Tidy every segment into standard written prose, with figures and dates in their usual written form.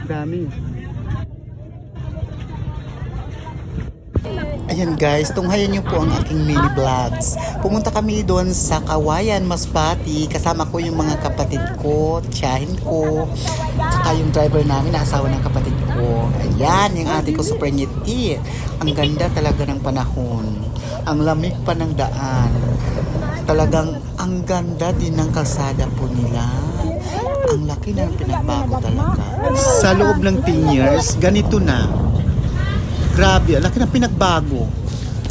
Dami. Ayan guys, tunghayan niyo po ang aking mini vlogs. Pumunta kami doon sa Kawayan, Masbate. Kasama ko yung mga kapatid ko, tiyahin ko, saka yung driver namin na asawa ng kapatid ko. Ayan, yung ate ko super ngiti. Ang ganda talaga ng panahon. Ang lamig pa ng daan. Talagang ang ganda din ng kalsada po nila. Ang laki na pinagbago talaga. Sa loob ng 10 years, ganito na. Grabe, laki na pinagbago.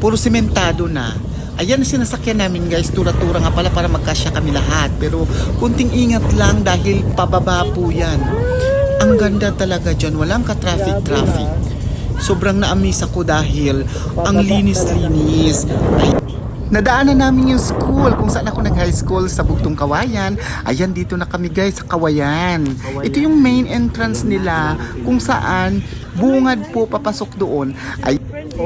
Puro sementado na. Ayan ang sinasakyan namin guys, tura-tura nga pala para magkasya kami lahat. Pero kunting ingat lang dahil pababa po yan. Ang ganda talaga dyan, walang ka-traffic. Sobrang na-amaze ako dahil ang linis-linis. Ay, nadaanan namin yung school kung saan ako nag-high school sa Bugtong Kawayan. Ayan, dito na kami guys sa Kawayan. Ito yung main entrance nila kung saan bungad po papasok doon.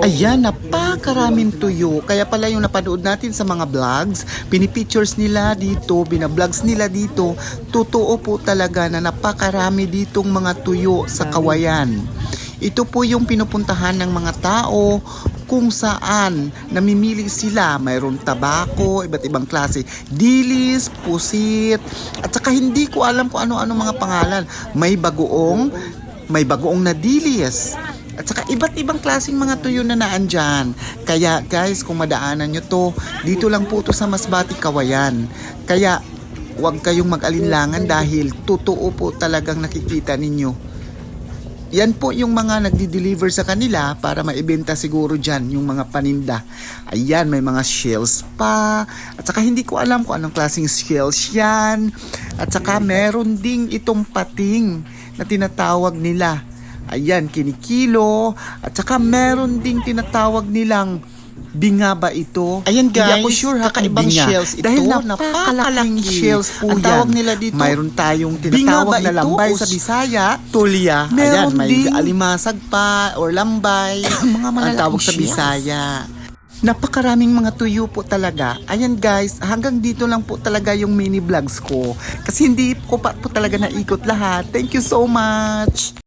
Ayan, napakaraming tuyo. Kaya pala yung napanood natin sa mga vlogs, pinipictures nila dito, binavlogs nila dito. Totoo po talaga na napakarami ditong mga tuyo sa Kawayan. Ito po yung pinupuntahan ng mga tao kung saan namimili sila. Mayroong tabako, iba't ibang klase, dilis, pusit, at saka hindi ko alam kung ano-ano mga pangalan. May bagoong na dilis. At saka iba't ibang klaseng mga tuyo na naandyan. Kaya guys, kung madaanan nyo to, dito lang po to sa Masbate, Kawayan. Kaya huwag kayong mag-alinlangan dahil totoo po talagang nakikita ninyo. Yan po yung mga nagdi-deliver sa kanila para maibenta siguro dyan yung mga paninda. Ayan, may mga shells pa. At saka hindi ko alam kung anong klaseng shells yan. At saka meron ding itong pating na tinatawag nila. Ayan, kinikilo. At saka meron ding tinatawag nilang binga ba ito? Ayan guys, hindi ako sure ha, kakaibang shells ito. Dahil napakalaking shells po yan. Ang tawag nila dito, mayroon tayong tinatawag na lambay sa Bisaya, tulya. Ayan, may alimasag pa or lambay. Mga ang tawag sa Bisaya. Napakaraming mga tuyo po talaga. Ayan guys, hanggang dito lang po talaga yung mini vlogs ko. Kasi hindi ko pa po talaga naikot lahat. Thank you so much!